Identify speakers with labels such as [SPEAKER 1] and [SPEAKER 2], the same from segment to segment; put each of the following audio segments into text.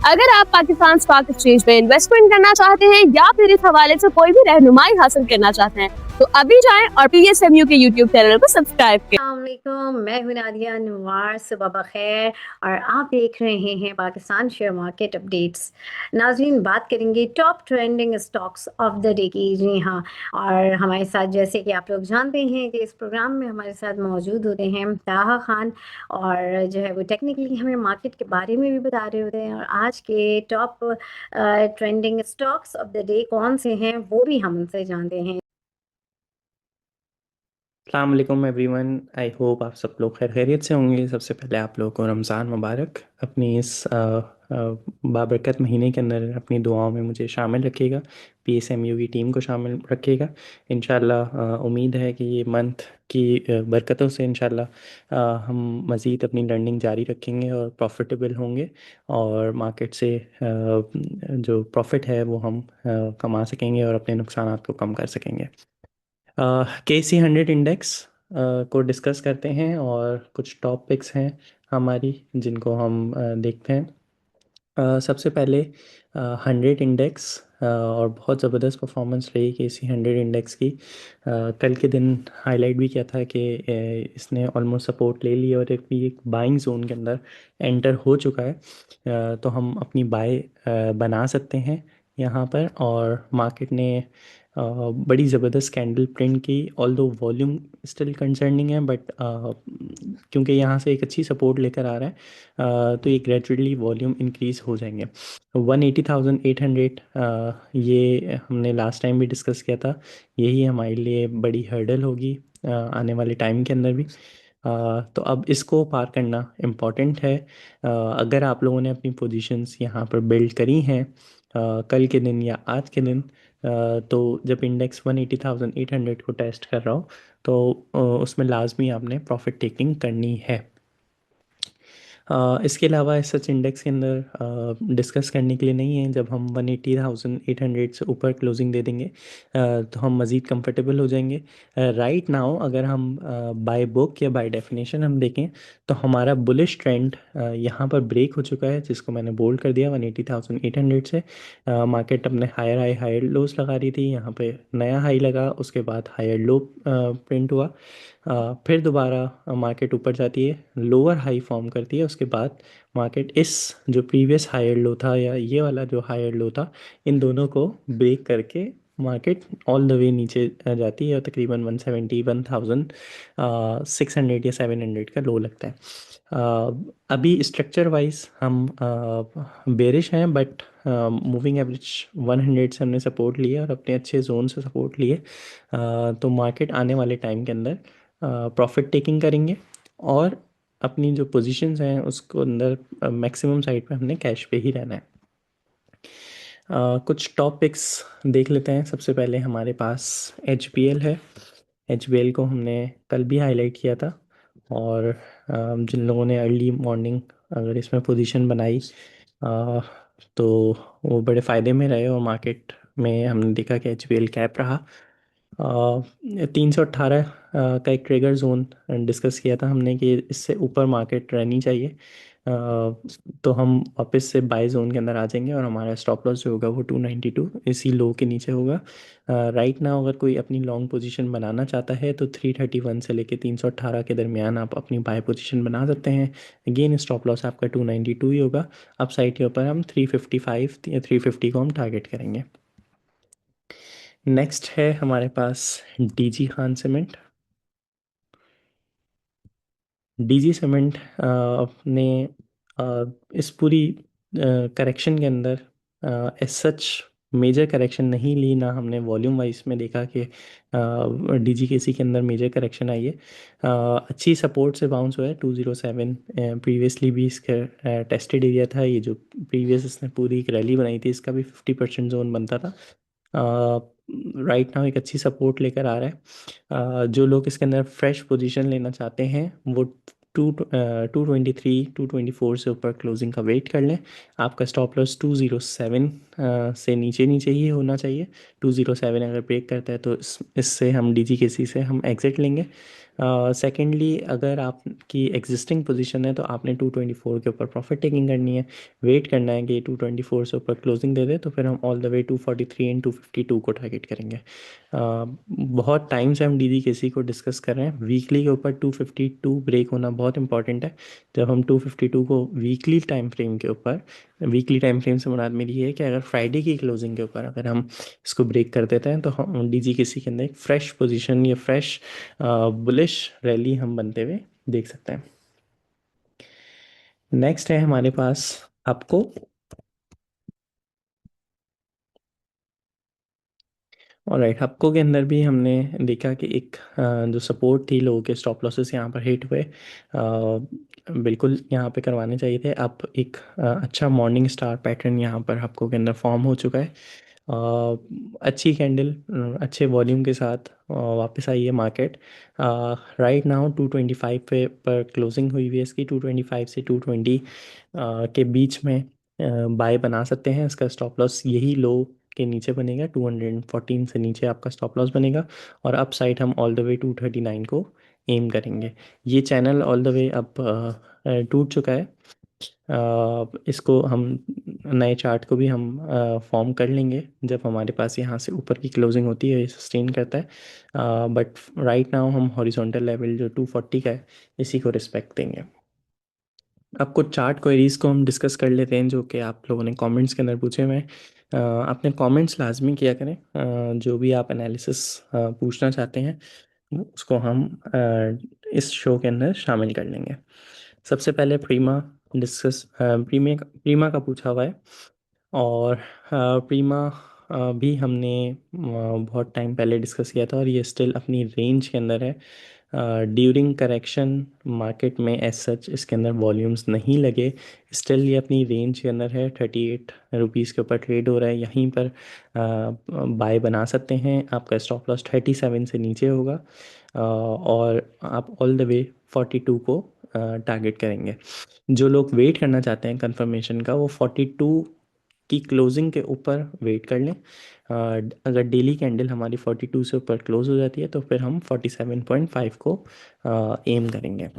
[SPEAKER 1] अगर आप Pakistan stock exchange में इन्वेस्टमेंट करना चाहते हैं या फिर इस हवाले से कोई भी रहनुमाई हासिल करना चाहते हैं तो अभी जाएं और PSMU के YouTube चैनल को सब्सक्राइब करें।
[SPEAKER 2] अस्सलामुअलैकुम, मैं हूं नादिया नवार। सुबह बखैर और आप देख रहे हैं पाकिस्तान शेयर मार्केट अपडेट्स। नाज़रीन, बात करेंगे top trending stocks of the day की। जी हाँ, और हमारे साथ, जैसे कि आप लोग जानते हैं कि इस प्रोग्राम में हमारे साथ मौजूद होते हैं ताहा खान, और जो है वो टेक्निकली हमें मार्केट के बारे में भी बता रहे होते हैं, और आज के top trending stocks of the day कौन से हैं वो भी हम उनसे जानते हैं।
[SPEAKER 3] अस्सलाम एवरीवन, आई होप आप सब लोग खैरियत से होंगे। सबसे पहले आप लोगों को रमज़ान मुबारक। अपनी इस बाबरकत महीने के अंदर अपनी दुआओं में मुझे शामिल रखिएगा, PSMU की टीम को शामिल रखिएगा। इंशाल्लाह उम्मीद है कि ये मंथ की बरकतों से इंशाल्लाह हम मज़ीद अपनी लर्निंग जारी रखेंगे और प्रॉफिटेबल होंगे, और मार्केट से जो प्रॉफिट है वो हम कमा सकेंगे और अपने नुकसानात को कम कर सकेंगे। KC 100 इंडेक्स को डिस्कस करते हैं, और कुछ टॉपिक्स हैं हमारी जिनको हम देखते हैं। सबसे पहले 100 इंडेक्स, और बहुत ज़बरदस्त परफॉर्मेंस रही KC 100 इंडेक्स की। कल के दिन हाईलाइट भी किया था कि इसने ऑलमोस्ट सपोर्ट ले लिया और एक बाइंग जोन के अंदर एंटर हो चुका है। तो हम अपनी बाय बना सकते हैं यहाँ पर। और मार्केट ने बड़ी ज़बरदस्त कैंडल प्रिंट की, ऑल्दो वॉल्यूम स्टिल कंसर्निंग है, बट क्योंकि यहाँ से एक अच्छी सपोर्ट लेकर आ रहा है, तो ये ग्रेजुअली वॉल्यूम इंक्रीज़ हो जाएंगे। 180,800 ये हमने लास्ट टाइम भी डिस्कस किया था, यही हमारे लिए बड़ी हर्डल होगी आने वाले टाइम के अंदर भी। तो अब इसको पार करना इम्पॉर्टेंट है। अगर आप लोगों ने अपनी पोजीशंस यहाँ पर बिल्ड करी हैं कल के दिन या आज के दिन, तो जब इंडेक्स 180,800 को टेस्ट कर रहा हो तो उसमें लाजमी आपने प्रॉफिट टेकिंग करनी है। इसके अलावा सच इंडेक्स के अंदर डिस्कस करने के लिए नहीं है। जब हम 180,800 से ऊपर क्लोजिंग दे देंगे तो हम मज़ीद कंफर्टेबल हो जाएंगे। राइट नाउ अगर हम बाय बुक या बाय डेफिनेशन हम देखें तो हमारा बुलिश ट्रेंड यहाँ पर ब्रेक हो चुका है, जिसको मैंने बोल्ड कर दिया 180,800 से। मार्केट अपने हायर हाई हायर लोज लगा रही थी, यहाँ पे नया हाई लगा, उसके बाद हायर लो प्रिंट हुआ। फिर दोबारा मार्केट ऊपर जाती है, लोअर हाई फॉर्म करती है, उसके बाद मार्केट इस जो प्रीवियस हायर लो था या ये वाला जो हायर लो था, इन दोनों को ब्रेक करके मार्केट ऑल द वे नीचे जाती है और तकरीबन 170 1600 या 700 का लो लगता है। अभी स्ट्रक्चर वाइज हम बेरिश हैं, बट मूविंग एवरेज 100 से हमने सपोर्ट लिया और अपने अच्छे जोन से सपोर्ट लिए। तो मार्केट आने वाले टाइम के अंदर प्रॉफिट टेकिंग करेंगे, और अपनी जो पोजीशंस हैं उसको अंदर मैक्सिमम साइड पे हमने कैश पे ही रहना है। कुछ टॉपिक्स देख लेते हैं। सबसे पहले हमारे पास HBL है। HBL को हमने कल भी हाईलाइट किया था, और जिन लोगों ने अर्ली मॉर्निंग अगर इसमें पोजीशन बनाई तो वो बड़े फ़ायदे में रहे, और मार्केट में हमने देखा कि HBL कैप रहा। 318 का एक ट्रिगर जोन डिस्कस किया था हमने कि इससे ऊपर मार्केट रहनी चाहिए। तो हम वापस से बाय जोन के अंदर आ जाएंगे, और हमारा स्टॉप लॉस जो होगा वो 292 इसी लो के नीचे होगा। राइट नाउ अगर कोई अपनी लॉन्ग पोजीशन बनाना चाहता है तो 331 से लेके 318 के दरमियान आप अपनी बाय पोजीशन बना सकते हैं। अगेन स्टॉप लॉस आपका 292 ही होगा। अप साइड के ऊपर हम 355 या 350 को हम टारगेट करेंगे। नेक्स्ट है हमारे पास DG Khan cement. DG cement ने इस पूरी करेक्शन के अंदर एज सच मेजर करेक्शन नहीं ली, ना हमने वॉल्यूम वाइज में देखा कि DGKC के अंदर मेजर करेक्शन आई है। अच्छी सपोर्ट से बाउंस हुआ है 207। प्रीवियसली भी इसका टेस्टेड एरिया था, ये जो प्रीवियस इसने पूरी एक रैली बनाई थी इसका भी 50% जोन बनता था। राइट नाउ एक अच्छी सपोर्ट लेकर आ रहा है। जो लोग इसके अंदर फ्रेश पोजीशन लेना चाहते हैं वो 223 224 से ऊपर क्लोजिंग का वेट कर लें। आपका स्टॉप लॉस 207 से नीचे नीचे ही होना चाहिए। 207 अगर ब्रेक करता है तो इससे हम DGKC से हम एग्जिट लेंगे। सेकेंडली, अगर आपकी एग्जिस्टिंग पोजीशन है तो आपने 224 के ऊपर प्रॉफिट टेकिंग करनी है, वेट करना है कि 224 से ऊपर क्लोजिंग दे दे, तो फिर हम ऑल द वे 243 एंड 252 को टारगेट करेंगे। बहुत टाइम से हम DGKC को डिस्कस कर रहे हैं। वीकली के ऊपर 252 ब्रेक होना बहुत इंपॉर्टेंट है। जब हम 252 को वीकली टाइम फ्रेम के ऊपर, वीकली टाइम फ्रेम से मुराद मेरी ये है कि अगर फ्राइडे की क्लोजिंग के ऊपर अगर हम इसको ब्रेक कर देते हैं तो हम DGKC के अंदर एक फ्रेश पोजीशन या फ्रेश बुलिश रैली हम बनते हुए देख सकते हैं। नेक्स्ट है हमारे पास आपको ऑलराइट, हपको के अंदर भी हमने देखा कि एक जो सपोर्ट थी, लोगों के स्टॉप लॉसेस यहाँ पर हिट हुए, बिल्कुल यहाँ पे करवाने चाहिए थे। अब एक अच्छा मॉर्निंग स्टार पैटर्न यहाँ पर हपको के अंदर फॉर्म हो चुका है। अच्छी कैंडल, अच्छे वॉल्यूम के साथ वापस आई है मार्केट। राइट नाउ 225 पे पर क्लोजिंग हुई हुई है इसकी। 225 से 220 के बीच में बाय बना सकते हैं। इसका स्टॉप लॉस यही लो के नीचे बनेगा, 214 से नीचे आपका स्टॉप लॉस बनेगा। और अप साइड हम ऑल द वे 239 को एम करेंगे। ये चैनल ऑल द वे अब टूट चुका है। इसको हम नए चार्ट को भी हम फॉर्म कर लेंगे जब हमारे पास यहाँ से ऊपर की क्लोजिंग होती है, ये सस्टेन करता है। बट राइट नाउ हम हॉरिजॉन्टल लेवल जो 240 का है इसी को रिस्पेक्ट देंगे। अब कुछ चार्ट क्वेरीज को हम डिस्कस कर लेते हैं जो कि आप लोगों ने कमेंट्स के अंदर पूछे हुए हैं। आपने कमेंट्स लाजमी किया करें। जो भी आप एनालिसिस पूछना चाहते हैं उसको हम इस शो के अंदर शामिल कर लेंगे। सबसे पहले प्रीमा का पूछा हुआ है। और प्रीमा भी हमने बहुत टाइम पहले डिस्कस किया था और ये स्टिल अपनी रेंज के अंदर है। ड्यूरिंग करेक्शन मार्केट में एज सच इसके अंदर वॉल्यूम्स नहीं लगे, स्टिल ये अपनी रेंज के अंदर है। 38 रुपीज़ के ऊपर ट्रेड हो रहा है। यहीं पर बाय बना सकते हैं। आपका स्टॉप लॉस 37 से नीचे होगा। और आप ऑल द वे 42 को टारगेट करेंगे। जो लोग वेट करना चाहते हैं कंफर्मेशन का, वो 42 की क्लोजिंग के ऊपर वेट कर लें। अगर डेली कैंडल हमारी 42 से ऊपर क्लोज हो जाती है तो फिर हम 47.5 को एम करेंगे।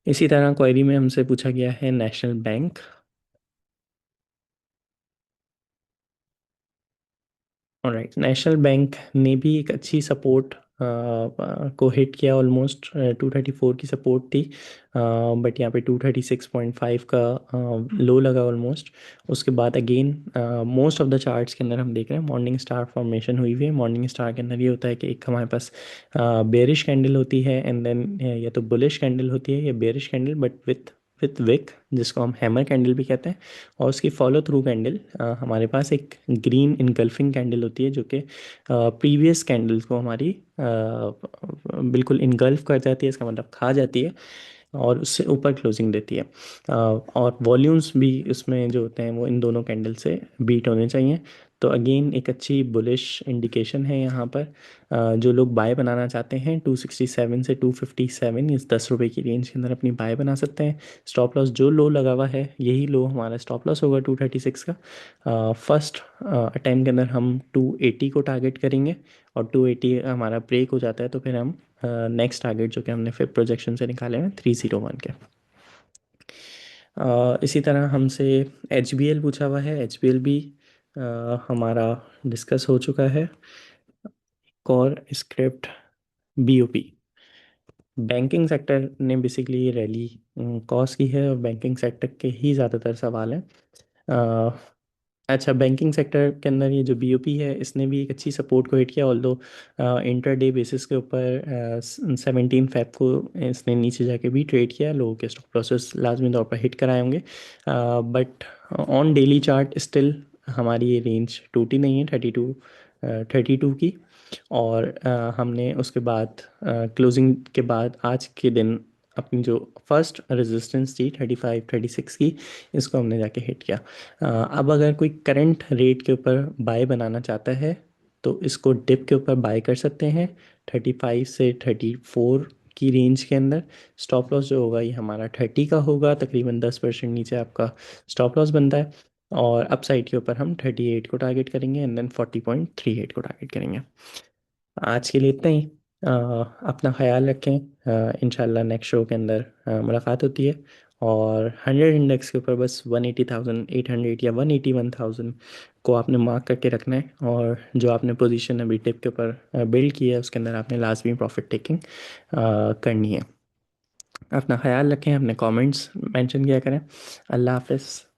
[SPEAKER 3] इसी तरह क्वेरी में हमसे पूछा गया है national bank. Alright, national bank ने भी एक अच्छी सपोर्ट को हिट किया। ऑलमोस्ट 234 की सपोर्ट थी, बट यहाँ पे 236.5 का लो लगा ऑलमोस्ट। उसके बाद again most of the charts के अंदर हम देख रहे हैं मॉर्निंग स्टार फॉर्मेशन हुई हुई है। मॉर्निंग स्टार के अंदर ये होता है कि एक हमारे पास बेरिश कैंडल होती है एंड देन या तो बुलिश कैंडल होती है या bearish candle but with wick, जिसको हम हैमर कैंडल भी कहते हैं। और उसकी फॉलो थ्रू कैंडल हमारे पास एक ग्रीन इनगल्फिंग कैंडल होती है जो कि प्रीवियस कैंडल्स को हमारी बिल्कुल इनगल्फ कर जाती है, इसका मतलब खा जाती है और उससे ऊपर क्लोजिंग देती है। और वॉल्यूम्स भी उसमें जो होते हैं वो इन दोनों कैंडल से बीट होने चाहिए। तो अगेन एक अच्छी बुलिश इंडिकेशन है यहाँ पर। जो लोग बाय बनाना चाहते हैं 267 से 257 इस 10 रुपये की रेंज के अंदर अपनी बाय बना सकते हैं। स्टॉप लॉस जो लो लगा हुआ है यही लो हमारा स्टॉप लॉस होगा 236 का। फर्स्ट अटैम्प्ट के अंदर हम 280 को टारगेट करेंगे और 280 हमारा ब्रेक हो जाता है तो फिर हम नेक्स्ट टारगेट जो कि हमने फिर प्रोजेक्शन से निकाले हैं 301 के। इसी तरह हमसे HBL पूछा हुआ है। HBL भी हमारा डिस्कस हो चुका है। Core script BOP, banking sector ने बेसिकली ये रैली कॉज की है और बैंकिंग सेक्टर के ही ज़्यादातर सवाल हैं। अच्छा, बैंकिंग सेक्टर के अंदर ये जो BOP है इसने भी एक अच्छी सपोर्ट को हिट किया। ऑल्दो इंटर डे बेसिस के ऊपर 17 फेब को इसने नीचे जाके भी ट्रेड किया। लोगों के स्टॉप लॉसेस लाजमी तौर पर हिट कराए होंगे, but on daily chart still हमारी ये रेंज टूटी नहीं है 32 की। और हमने उसके बाद क्लोजिंग के बाद आज के दिन अपनी जो फर्स्ट रेजिस्टेंस थी 35-36 की, इसको हमने जाके हिट किया। अब अगर कोई करंट रेट के ऊपर बाय बनाना चाहता है तो इसको डिप के ऊपर बाय कर सकते हैं 35 से 34 की रेंज के अंदर। स्टॉप लॉस जो होगा ये हमारा 30 का होगा, तकरीबन 10% नीचे आपका स्टॉप लॉस बनता है। और अप साइड के ऊपर हम 38 को टारगेट करेंगे एंड देन 40.38 को टारगेट करेंगे। आज के लिए इतना ही। अपना ख़्याल रखें। इंशाल्लाह नेक्स्ट शो के अंदर मुलाकात होती है। और 100 इंडेक्स के ऊपर बस 180,800 या 181,000 को आपने मार्क करके रखना है, और जो आपने पोजीशन अभी टिप के ऊपर बिल्ड की है उसके अंदर आपने लाजमी प्रॉफिट टेकिंग करनी है। अपना ख़्याल रखें, अपने कमेंट्स मेंशन किया करें। अल्लाह हाफ़िज़।